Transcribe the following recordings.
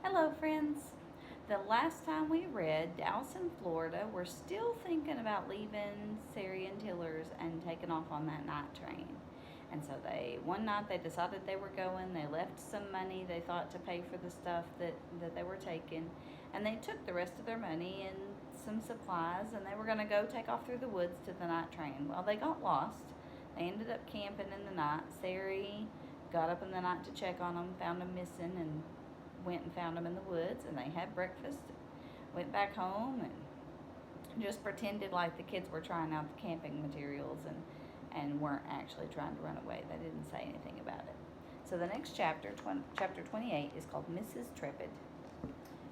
Hello, friends. The last time we read, Dallas and Florida were still thinking about leaving Sari and Tillers and taking off on that night train. And so one night they decided they were going. They left some money they thought to pay for the stuff that they were taking. And they took the rest of their money and some supplies and they were going to go take off through the woods to the night train. Well, they got lost. They ended up camping in the night. Sari got up in the night to check on them, found them missing, and went and found them in the woods, and they had breakfast, went back home, and just pretended like the kids were trying out the camping materials and weren't actually trying to run away. They didn't say anything about it. So the next chapter, chapter 28, is called Mrs. Trepid.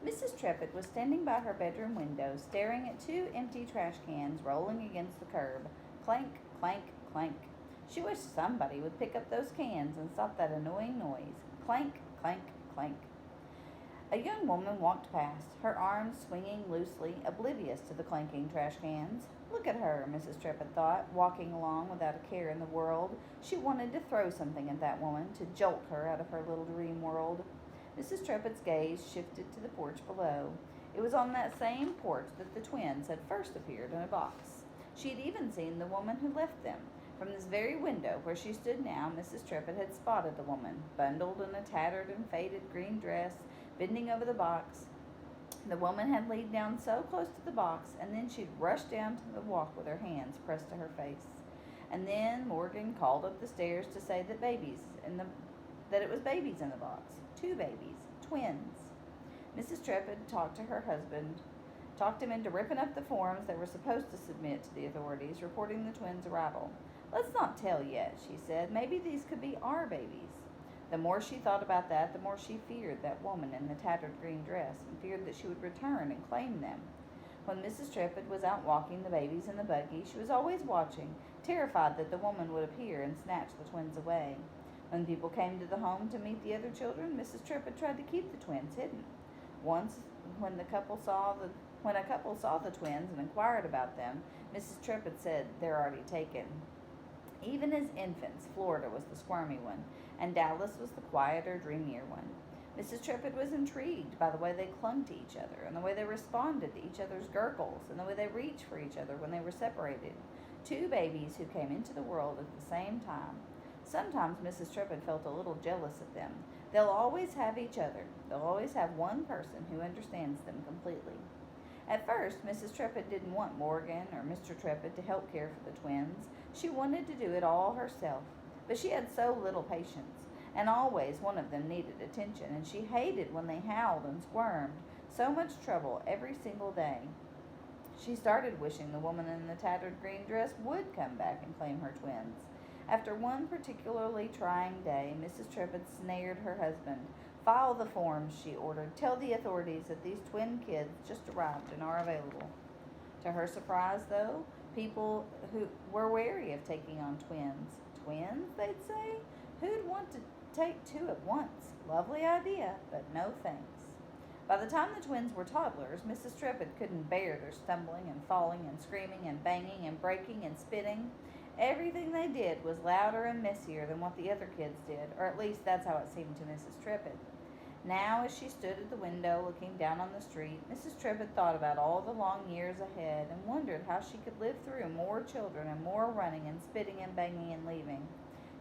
Mrs. Trepid was standing by her bedroom window, staring at two empty trash cans rolling against the curb. Clank, clank, clank. She wished somebody would pick up those cans and stop that annoying noise. Clank, clank, clank. A young woman walked past, her arms swinging loosely, oblivious to the clanking trash cans. Look at her, Mrs. Trepid thought, walking along without a care in the world. She wanted to throw something at that woman, to jolt her out of her little dream world. Mrs. Trepid's gaze shifted to the porch below. It was on that same porch that the twins had first appeared in a box. She had even seen the woman who left them. From this very window where she stood now, Mrs. Trepid had spotted the woman, bundled in a tattered and faded green dress, bending over the box. The woman had laid down so close to the box, and then she'd rushed down to the walk with her hands pressed to her face. And then Morgan called up the stairs to say that that it was babies in the box. Two babies, twins. Mrs. Trepid talked to her husband, talked him into ripping up the forms they were supposed to submit to the authorities, reporting the twins' arrival. Let's not tell yet, she said. Maybe these could be our babies. The more she thought about that, the more she feared that woman in the tattered green dress, and feared that she would return and claim them. When Mrs. Trepid was out walking the babies in the buggy, she was always watching, terrified that the woman would appear and snatch the twins away. When people came to the home to meet the other children, Mrs. Trepid tried to keep the twins hidden. Once, when a couple saw the twins and inquired about them, Mrs. Trepid said, "They're already taken." Even as infants, Florida was the squirmy one, and Dallas was the quieter, dreamier one. Mrs. Trepid was intrigued by the way they clung to each other, and the way they responded to each other's gurgles, and the way they reached for each other when they were separated. Two babies who came into the world at the same time. Sometimes Mrs. Trepid felt a little jealous of them. They'll always have each other. They'll always have one person who understands them completely. At first, Mrs. Trepid didn't want Morgan or Mr. Trepid to help care for the twins. She wanted to do it all herself, but she had so little patience, and always one of them needed attention, and she hated when they howled and squirmed. So much trouble every single day. She started wishing the woman in the tattered green dress would come back and claim her twins. After one particularly trying day, Mrs. Trepid snared her husband. "File the forms," she ordered. "Tell the authorities that these twin kids just arrived and are available." To her surprise, though, people who were wary of taking on twins. Twins, they'd say? Who'd want to take two at once? Lovely idea, but no thanks. By the time the twins were toddlers, Mrs. Trepid couldn't bear their stumbling and falling and screaming and banging and breaking and spitting. Everything they did was louder and messier than what the other kids did, or at least that's how it seemed to Mrs. Trepid. Now, as she stood at the window looking down on the street, Mrs. Trepid thought about all the long years ahead and wondered how she could live through more children and more running and spitting and banging and leaving.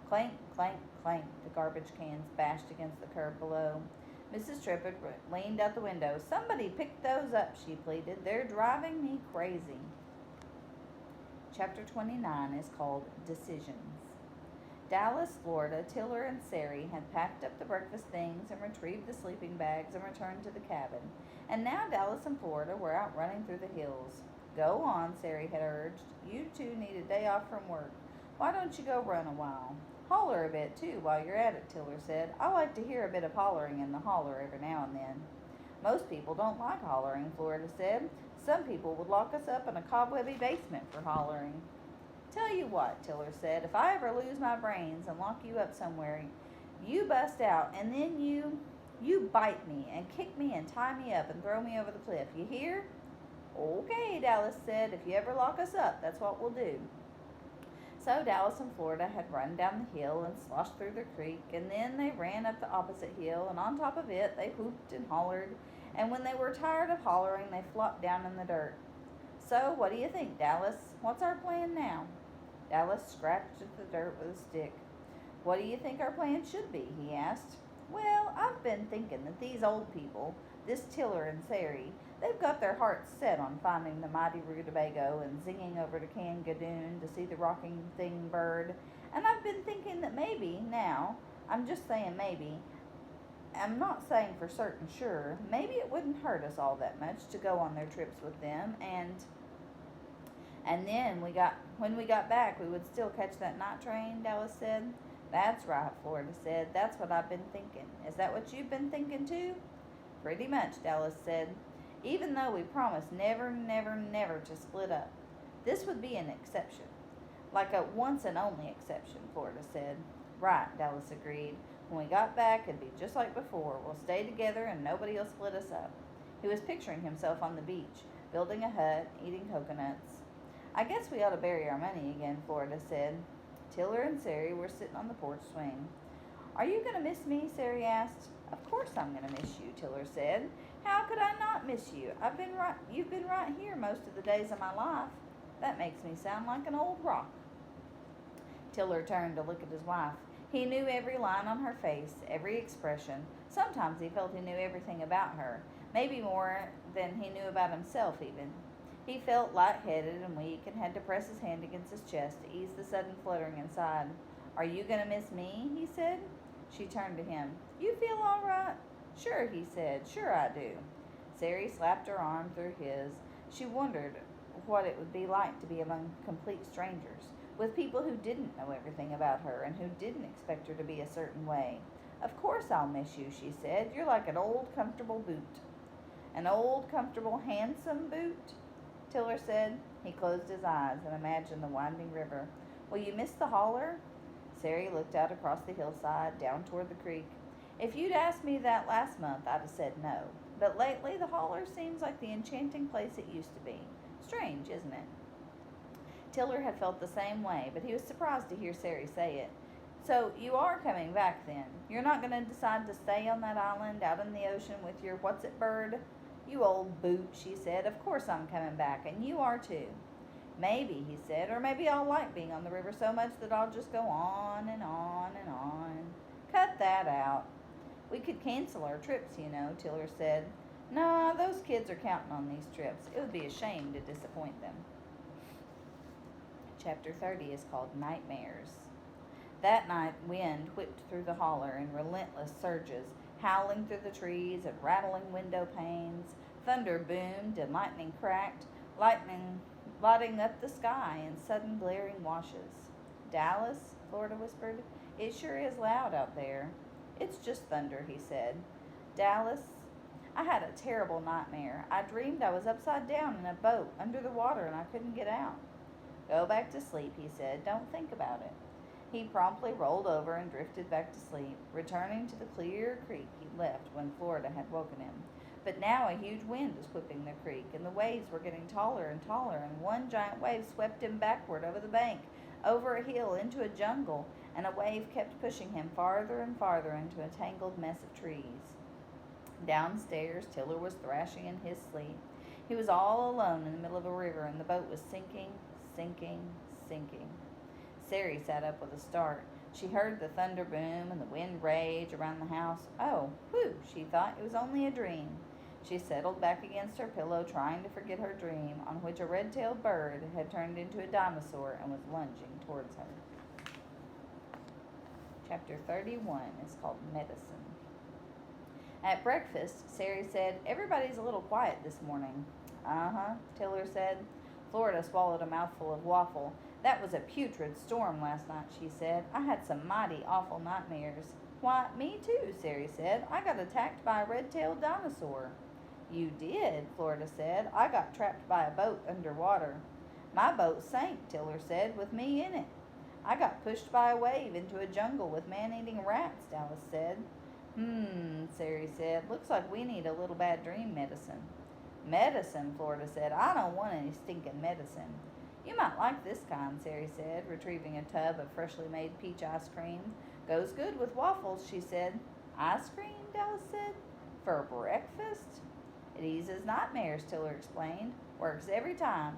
Clank, clank, clank, the garbage cans bashed against the curb below. Mrs. Trepid leaned out the window. "Somebody pick those up," she pleaded. "They're driving me crazy." Chapter 29 is called Decisions. Dallas, Florida, Tiller, and Sari had packed up the breakfast things and retrieved the sleeping bags and returned to the cabin. And now Dallas and Florida were out running through the hills. "Go on," Sari had urged. "You two need a day off from work. Why don't you go run a while?" "Holler a bit, too, while you're at it," Tiller said. "I like to hear a bit of hollering in the holler every now and then." "Most people don't like hollering," Florida said. "Some people would lock us up in a cobwebby basement for hollering." "Tell you what," Tiller said, "if I ever lose my brains and lock you up somewhere, you bust out, and then you bite me and kick me and tie me up and throw me over the cliff. You hear?" "Okay," Dallas said. "If you ever lock us up, that's what we'll do." So Dallas and Florida had run down the hill and sloshed through the creek, and then they ran up the opposite hill, and on top of it they whooped and hollered, and when they were tired of hollering, they flopped down in the dirt. So, what do you think, Dallas? What's our plan now? Dallas scratched at the dirt with a stick. What do you think our plan should be? He asked. Well, I've been thinking that these old people, this Tiller and Sari, they've got their hearts set on finding the mighty rutabago and zinging over to Cangadoon to see the rocking thing bird. And I've been thinking that maybe now, I'm just saying maybe, I'm not saying for certain sure, maybe it wouldn't hurt us all that much to go on their trips with them, and then when we got back, we would still catch that night train, Dallas said. That's right, Florida said. That's what I've been thinking. Is that what you've been thinking too? Pretty much, Dallas said. Even though we promised never, never, never to split up. This would be an exception. Like a once and only exception, Florida said. Right, Dallas agreed. When we got back, it'd be just like before. We'll stay together and nobody will split us up. He was picturing himself on the beach, building a hut, eating coconuts. I guess we ought to bury our money again, Florida said. Tiller and Sari were sitting on the porch swing. Are you going to miss me? Sari asked. Of course I'm going to miss you, Tiller said. How could I not miss you? You've been right here most of the days of my life. That makes me sound like an old rock. Tiller turned to look at his wife. He knew every line on her face, every expression. Sometimes he felt he knew everything about her, maybe more than he knew about himself even. He felt light-headed and weak and had to press his hand against his chest to ease the sudden fluttering inside. Are you going to miss me? He said. She turned to him. You feel all right? Sure, he said. Sure I do. Sari slapped her arm through his. She wondered what it would be like to be among complete strangers, with people who didn't know everything about her and who didn't expect her to be a certain way. Of course I'll miss you, she said. You're like an old, comfortable boot. An old, comfortable, handsome boot? Tiller said. He closed his eyes and imagined the winding river. Will you miss the Holler? Sari looked out across the hillside, down toward the creek. If you'd asked me that last month, I'd have said no. But lately, the Holler seems like the enchanting place it used to be. Strange, isn't it? Tiller had felt the same way, but he was surprised to hear Sari say it. So, you are coming back then? You're not going to decide to stay on that island out in the ocean with your what's-it bird? You old boot, she said. Of course I'm coming back, and you are too. Maybe, he said, or maybe I'll like being on the river so much that I'll just go on and on and on. Cut that out. We could cancel our trips, you know, Tiller said. Nah, those kids are counting on these trips. It would be a shame to disappoint them. Chapter 30 is called Nightmares. That night, wind whipped through the Holler in relentless surges, howling through the trees and rattling window panes. Thunder boomed and lightning cracked, lightning lighting up the sky in sudden glaring washes. Dallas, Florida whispered, it sure is loud out there. It's just thunder, he said. Dallas, I had a terrible nightmare. I dreamed I was upside down in a boat under the water and I couldn't get out. Go back to sleep, he said. Don't think about it. He promptly rolled over and drifted back to sleep, returning to the clear creek he left when Florida had woken him. But now a huge wind was whipping the creek, and the waves were getting taller and taller, and one giant wave swept him backward over the bank, over a hill, into a jungle, and a wave kept pushing him farther and farther into a tangled mess of trees. Downstairs, Tiller was thrashing in his sleep. He was all alone in the middle of a river, and the boat was sinking, sinking, sinking. Sari sat up with a start. She heard the thunder boom and the wind rage around the house. Oh, whew, she thought, it was only a dream. She settled back against her pillow, trying to forget her dream, on which a red-tailed bird had turned into a dinosaur and was lunging towards her. Chapter 31 is called Medicine. At breakfast, Sari said, everybody's a little quiet this morning. Uh-huh, Tiller said. Florida swallowed a mouthful of waffle. That was a putrid storm last night, she said. I had some mighty awful nightmares. Why, me too, Sari said. I got attacked by a red-tailed dinosaur. You did, Florida said. I got trapped by a boat underwater. My boat sank, Tiller said, with me in it. I got pushed by a wave into a jungle with man-eating rats, Dallas said. Sari said. Looks like we need a little bad dream medicine. Medicine, Florida said. I don't want any stinking medicine. You might like this kind, Sari said, retrieving a tub of freshly made peach ice cream. Goes good with waffles, she said. Ice cream? Dallas said. For breakfast? It eases nightmares, Tiller explained. Works every time.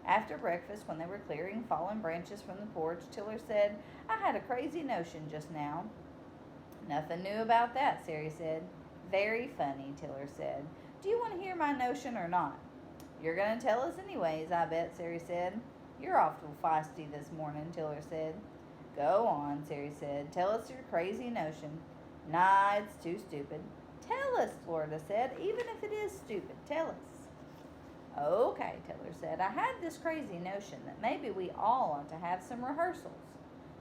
After breakfast, when they were clearing fallen branches from the porch, Tiller said, I had a crazy notion just now. Nothing new about that, Sari said. Very funny, Tiller said. Do you want to hear my notion or not? You're going to tell us anyways, I bet, Sari said. You're awful feisty this morning, Tiller said. Go on, Sari said. Tell us your crazy notion. Nah, it's too stupid. Tell us, Florida said. Even if it is stupid, tell us. Okay, Tiller said. I had this crazy notion that maybe we all ought to have some rehearsals.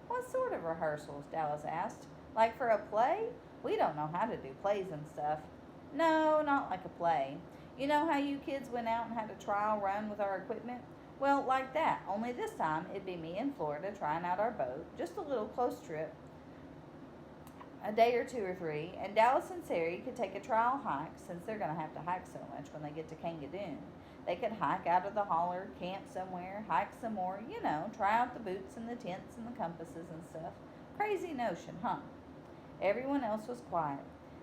What sort of rehearsals? Dallas asked. Like for a play? We don't know how to do plays and stuff. No, not like a play. You know how you kids went out and had a trial run with our equipment? Well, like that, only this time it'd be me and Florida trying out our boat, just a little close trip, a day or two or three, and Dallas and Sari could take a trial hike, since they're going to have to hike so much when they get to Kangadoon. They could hike out of the holler, camp somewhere, hike some more, try out the boots and the tents and the compasses and stuff. Crazy notion, huh? Everyone else was quiet.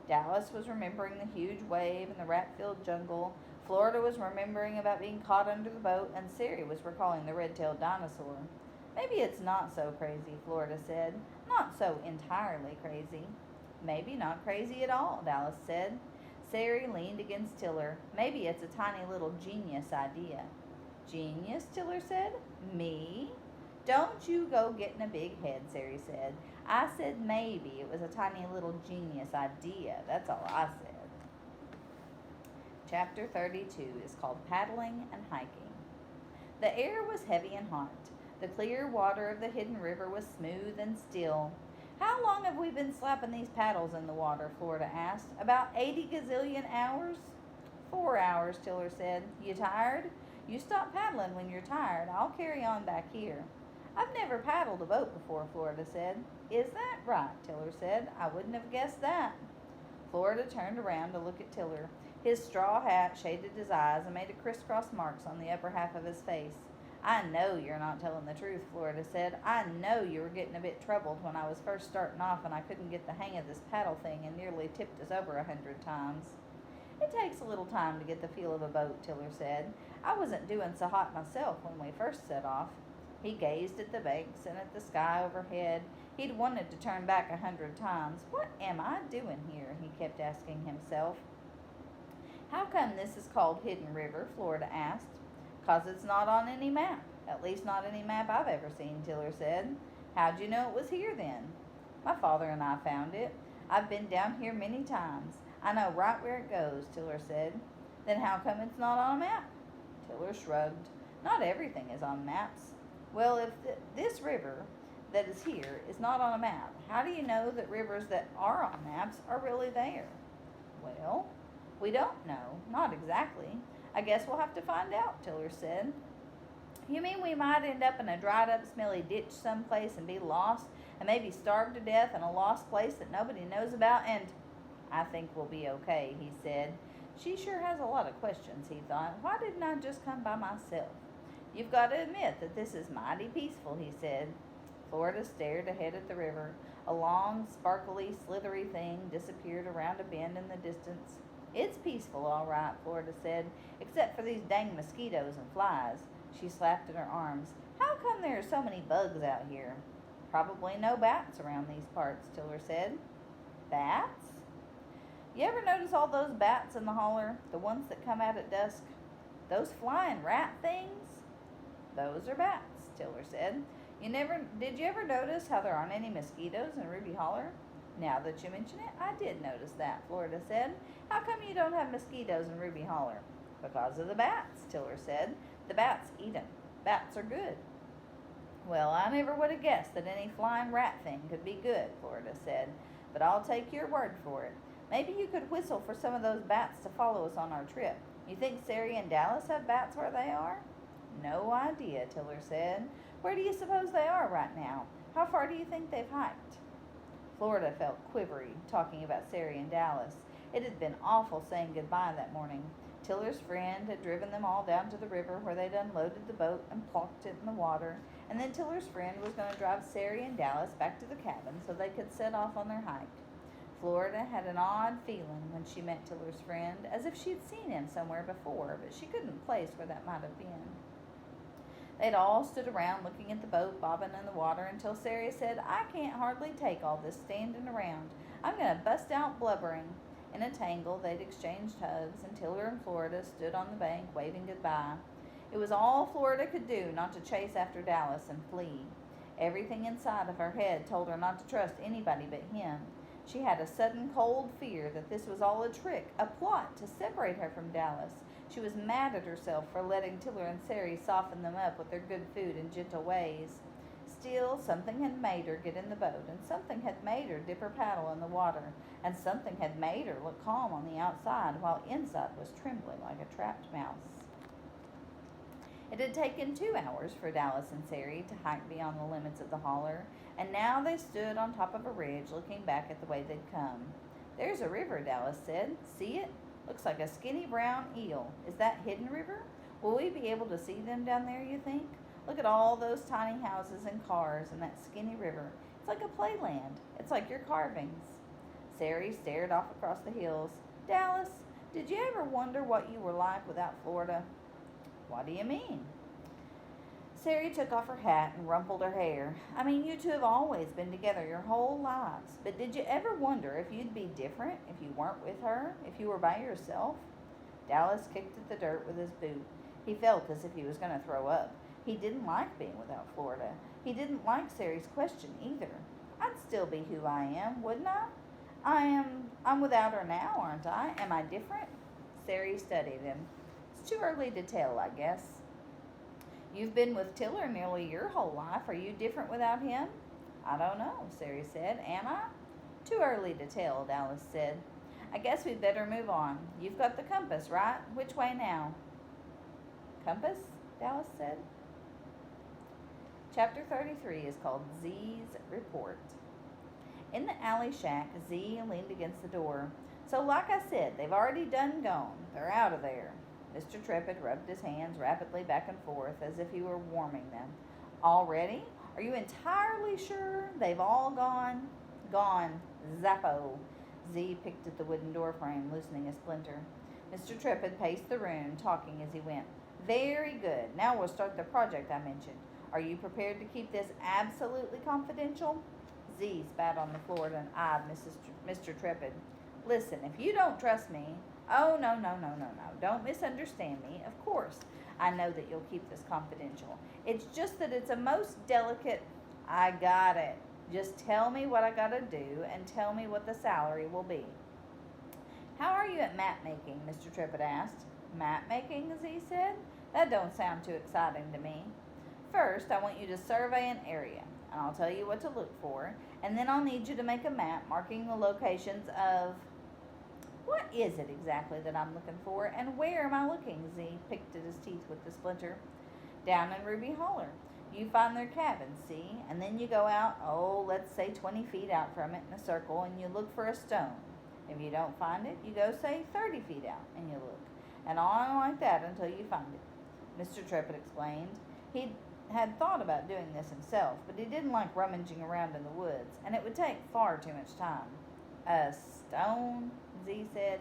Dallas was remembering the huge wave and the rat-filled jungle. Florida was remembering about being caught under the boat, and Sari was recalling the red-tailed dinosaur. Maybe it's not so crazy, Florida said. Not so entirely crazy. Maybe not crazy at all, Dallas said. Sari leaned against Tiller. Maybe it's a tiny little genius idea. Genius, Tiller said. Me? Don't you go getting a big head, Sari said. I said maybe it was a tiny little genius idea. That's all I said. Chapter 32 is called Paddling and Hiking. The air was heavy and hot. The clear water of the hidden river was smooth and still. How long have we been slapping these paddles in the water? Florida asked. About 80 gazillion hours? 4 hours, Tiller said. You tired? You stop paddling when you're tired. I'll carry on back here. I've never paddled a boat before, Florida said. Is that right? Tiller said. I wouldn't have guessed that. Florida turned around to look at Tiller. His straw hat shaded his eyes and made a crisscross marks on the upper half of his face. I know you're not telling the truth, Florida said. I know you were getting a bit troubled when I was first starting off and I couldn't get the hang of this paddle thing and nearly tipped us over 100 times. It takes a little time to get the feel of a boat, Tiller said. I wasn't doing so hot myself when we first set off. He gazed at the banks and at the sky overhead. He'd wanted to turn back 100 times. What am I doing here? He kept asking himself. How come this is called Hidden River? Florida asked. 'Cause it's not on any map. At least not any map I've ever seen, Tiller said. How'd you know it was here then? My father and I found it. I've been down here many times. I know right where it goes, Tiller said. Then how come it's not on a map? Tiller shrugged. Not everything is on maps. Well, if this river that is here is not on a map, how do you know that rivers that are on maps are really there? Well, we don't know. Not exactly. I guess we'll have to find out, Tiller said. You mean we might end up in a dried up, smelly ditch someplace and be lost and maybe starve to death in a lost place that nobody knows about and... I think we'll be okay, he said. She sure has a lot of questions, he thought. Why didn't I just come by myself? You've got to admit that this is mighty peaceful, he said. Florida stared ahead at the river. A long, sparkly, slithery thing disappeared around a bend in the distance. It's peaceful, all right, Florida said, except for these dang mosquitoes and flies. She slapped at her arms. How come there are so many bugs out here? Probably no bats around these parts, Tiller said. Bats? You ever notice all those bats in the holler? The ones that come out at dusk? Those flying rat things? Those are bats, Tiller said. Did you ever notice how there aren't any mosquitoes in Ruby Holler? Now that you mention it, I did notice that, Florida said. How come you don't have mosquitoes in Ruby Holler? Because of the bats, Tiller said. The bats eat 'em. Bats are good. Well, I never would have guessed that any flying rat thing could be good, Florida said. But I'll take your word for it. Maybe you could whistle for some of those bats to follow us on our trip. You think Sari and Dallas have bats where they are? No idea, Tiller said. Where do you suppose they are right now? How far do you think they've hiked? Florida felt quivery, talking about Sari and Dallas. It had been awful saying goodbye that morning. Tiller's friend had driven them all down to the river where they'd unloaded the boat and plonked it in the water, and then Tiller's friend was going to drive Sari and Dallas back to the cabin so they could set off on their hike. Florida had an odd feeling when she met Tiller's friend, as if she'd seen him somewhere before, but she couldn't place where that might have been. They'd all stood around looking at the boat bobbing in the water until Sari said, "I can't hardly take all this standing around. I'm going to bust out blubbering." In a tangle, they'd exchanged hugs, and Tiller and Florida stood on the bank waving goodbye. It was all Florida could do not to chase after Dallas and flee. Everything inside of her head told her not to trust anybody but him. She had a sudden cold fear that this was all a trick, a plot to separate her from Dallas. She was mad at herself for letting Tiller and Sari soften them up with their good food and gentle ways. Still, something had made her get in the boat, and something had made her dip her paddle in the water, and something had made her look calm on the outside while inside was trembling like a trapped mouse. It had taken 2 hours for Dallas and Sari to hike beyond the limits of the holler, and now they stood on top of a ridge looking back at the way they'd come. "There's a river," Dallas said. "See it? Looks like a skinny brown eel. Is that Hidden River? Will we be able to see them down there, you think? Look at all those tiny houses and cars and that skinny river. It's like a playland. It's like your carvings." Sari stared off across the hills. "Dallas, did you ever wonder what you were like without Florida?" "What do you mean?" Sari took off her hat and rumpled her hair. "I mean, you two have always been together your whole lives. But did you ever wonder if you'd be different if you weren't with her, if you were by yourself?" Dallas kicked at the dirt with his boot. He felt as if he was going to throw up. He didn't like being without Florida. He didn't like Sari's question either. "I'd still be who I am, wouldn't I? I'm without her now, aren't I? Am I different?" Sari studied him. "It's too early to tell, I guess." "You've been with Tiller nearly your whole life. Are you different without him?" "I don't know," Sari said. "Am I?" "Too early to tell," Dallas said. "I guess we'd better move on. You've got the compass, right? Which way now?" "Compass?" Dallas said. Chapter 33 is called Z's Report. In the alley shack, Z leaned against the door. "So like I said, they've already done gone. They're out of there." Mr. Trepid rubbed his hands rapidly back and forth as if he were warming them. "Already? Are you entirely sure they've all gone?" "Gone. Zappo." Z picked at the wooden door frame, loosening a splinter. Mr. Trepid paced the room, talking as he went. "Very good. Now we'll start the project I mentioned. Are you prepared to keep this absolutely confidential?" Z spat on the floor and eyed Mr. Trepid. "Listen, if you don't trust me—" "Oh, no. Don't misunderstand me. Of course, I know that you'll keep this confidential. It's just that it's a most delicate—" "I got it. Just tell me what I gotta do and tell me what the salary will be." "How are you at map making?" Mr. Trepid asked. "Map making?" Z said. "That don't sound too exciting to me." "First, I want you to survey an area, and I'll tell you what to look for, and then I'll need you to make a map marking the locations of—" "What is it exactly that I'm looking for, and where am I looking?" Z picked at his teeth with the splinter. "Down in Ruby Holler. You find their cabin, see, and then you go out, let's say 20 feet out from it in a circle, and you look for a stone. If you don't find it, you go, say, 30 feet out, and you look, and on like that until you find it," Mr. Trepid explained. He had thought about doing this himself, but he didn't like rummaging around in the woods, and it would take far too much time. "A stone?" Z said.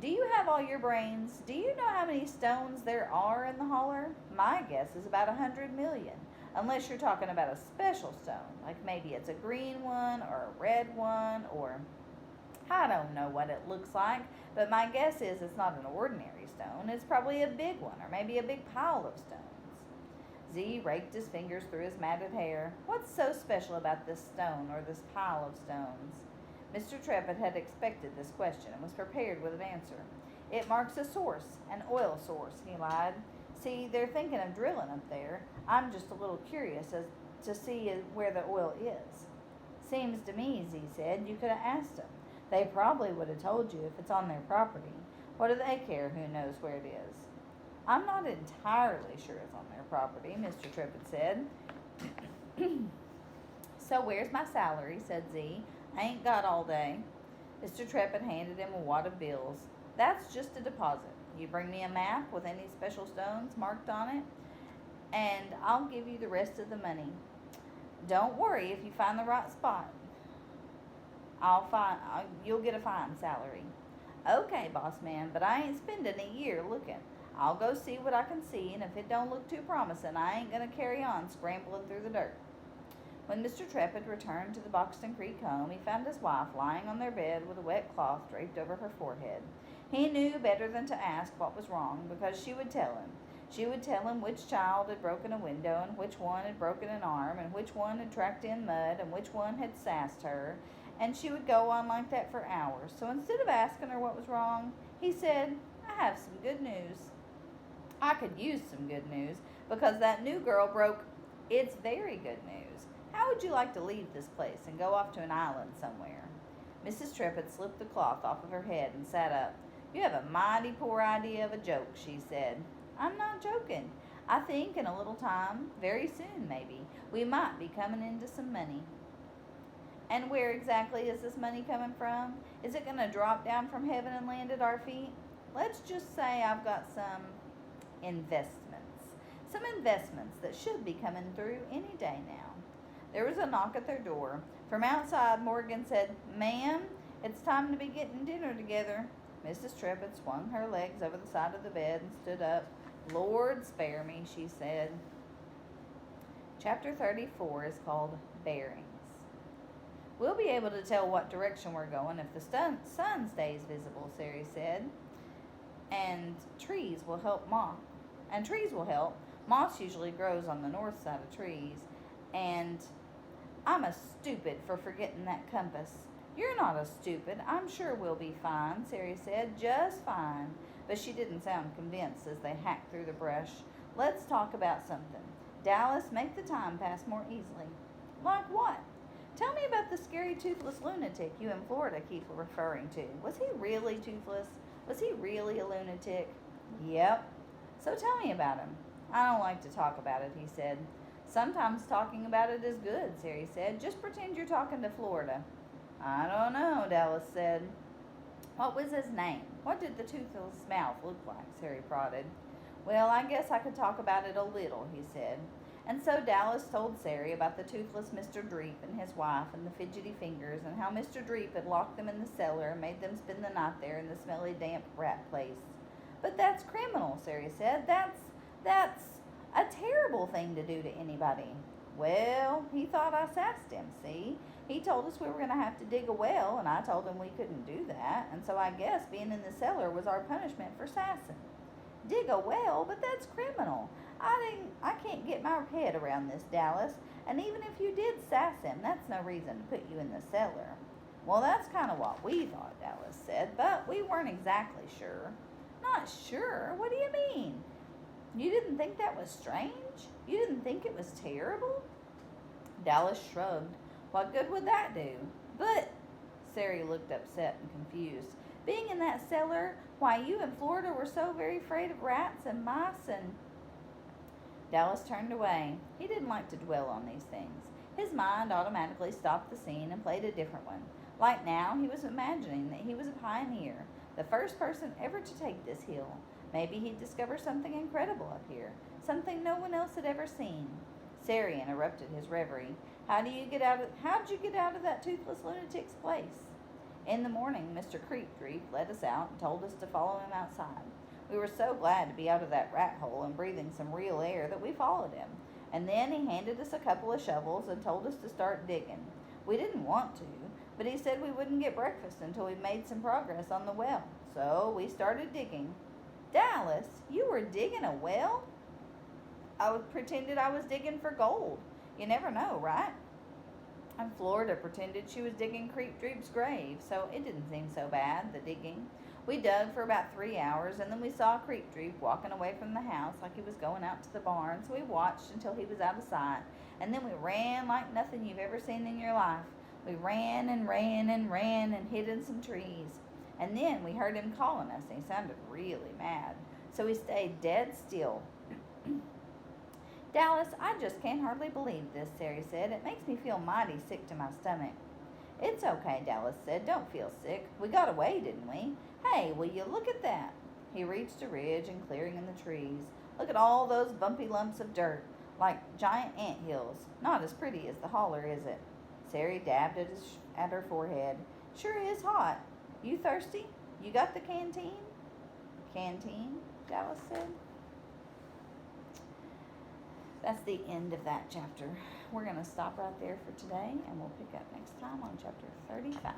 "Do you have all your brains? Do you know how many stones there are in the holler? My guess is about 100 million, unless you're talking about a special stone, like maybe it's a green one or a red one, or I don't know what it looks like, but my guess is it's not an ordinary stone. It's probably a big one, or maybe a big pile of stones." Z raked his fingers through his matted hair. "What's so special about this stone or this pile of stones?" Mr. Trepid had expected this question and was prepared with an answer. "It marks a source, an oil source," he lied. "See, they're thinking of drilling up there. I'm just a little curious as to see where the oil is." "Seems to me," Z said, "you could have asked them. They probably would have told you if it's on their property. What do they care who knows where it is?" "I'm not entirely sure it's on their property," Mr. Trepid said. "So where's my salary?" said Z. "I ain't got all day." Mr. Trepid handed him a wad of bills. "That's just a deposit. You bring me a map with any special stones marked on it, and I'll give you the rest of the money. Don't worry if you find the right spot. You'll get a fine salary. Okay, boss man, but I ain't spending a year looking. I'll go see what I can see, and if it don't look too promising, I ain't gonna carry on scrambling through the dirt. When Mr. Trepid returned to the Boxton Creek home, he found his wife lying on their bed with a wet cloth draped over her forehead. He knew better than to ask what was wrong, because she would tell him. She would tell him which child had broken a window, and which one had broken an arm, and which one had tracked in mud, and which one had sassed her, and she would go on like that for hours. So instead of asking her what was wrong, he said, I have some good news. I could use some good news, because that new girl broke. It's very good news. How would you like to leave this place and go off to an island somewhere? Mrs. Trepid slipped the cloth off of her head and sat up. You have a mighty poor idea of a joke, she said. I'm not joking. I think in a little time, very soon maybe, we might be coming into some money. And where exactly is this money coming from? Is it going to drop down from heaven and land at our feet? Let's just say I've got some investments. Some investments that should be coming through any day now. There was a knock at their door. From outside, Morgan said, Ma'am, it's time to be getting dinner together. Mrs. Trepid swung her legs over the side of the bed and stood up. Lord spare me, she said. Chapter 34 is called Bearings. We'll be able to tell what direction we're going if the sun stays visible, Sari said. And trees will help. Moss usually grows on the north side of trees. And I'm a stupid for forgetting that compass. You're not a stupid. I'm sure we'll be fine, Sari said. Just fine. But she didn't sound convinced as they hacked through the brush. Let's talk about something. Dallas, make the time pass more easily. Like what? Tell me about the scary toothless lunatic you in Florida keep referring to. Was he really toothless? Was he really a lunatic? Yep. So tell me about him. I don't like to talk about it, he said. Sometimes talking about it is good, Sari said. Just pretend you're talking to Florida. I don't know, Dallas said. What was his name? What did the toothless mouth look like? Sari prodded. Well, I guess I could talk about it a little, he said. And so Dallas told Sari about the toothless Mr. Dreep and his wife and the fidgety fingers, and how Mr. Dreep had locked them in the cellar and made them spend the night there in the smelly, damp rat place. But that's criminal, Sari said. That's a terrible thing to do to anybody. Well, he thought I sassed him, see? He told us we were going to have to dig a well, and I told him we couldn't do that, and so I guess being in the cellar was our punishment for sassing. Dig a well? But that's criminal. I can't get my head around this, Dallas, and even if you did sass him, that's no reason to put you in the cellar. Well, that's kind of what we thought, Dallas said, but we weren't exactly sure. Not sure? What do you mean? You didn't think that was strange? You didn't think it was terrible? Dallas shrugged. What good would that do? But, Sari looked upset and confused. Being in that cellar, why, you in Florida were so very afraid of rats and mice and... Dallas turned away. He didn't like to dwell on these things. His mind automatically stopped the scene and played a different one. Like now, he was imagining that he was a pioneer, the first person ever to take this hill. Maybe he'd discover something incredible up here, something no one else had ever seen. Sari interrupted his reverie. How'd you get out of that toothless lunatic's place? In the morning, Mr. Creepdreep let us out and told us to follow him outside. We were so glad to be out of that rat hole and breathing some real air that we followed him. And then he handed us a couple of shovels and told us to start digging. We didn't want to, but he said we wouldn't get breakfast until we made some progress on the well. So we started digging. Dallas, you were digging a well? I pretended I was digging for gold. You never know, right? And Florida pretended she was digging Creepdreep's grave, so it didn't seem so bad, the digging. We dug for about 3 hours, and then we saw Creepdreep walking away from the house like he was going out to the barn, so we watched until he was out of sight, and then we ran like nothing you've ever seen in your life. We ran and ran and ran and hid in some trees. And then we heard him calling us, and he sounded really mad. So we stayed dead still. Dallas, I just can't hardly believe this, Sari said. It makes me feel mighty sick to my stomach. It's okay, Dallas said. Don't feel sick. We got away, didn't we? Hey, will you look at that? He reached a ridge and clearing in the trees. Look at all those bumpy lumps of dirt, like giant ant hills. Not as pretty as the holler, is it? Sari dabbed at her forehead. Sure is hot. You thirsty? You got the canteen? Canteen, Dallas said. That's the end of that chapter. We're going to stop right there for today, and we'll pick up next time on chapter 35.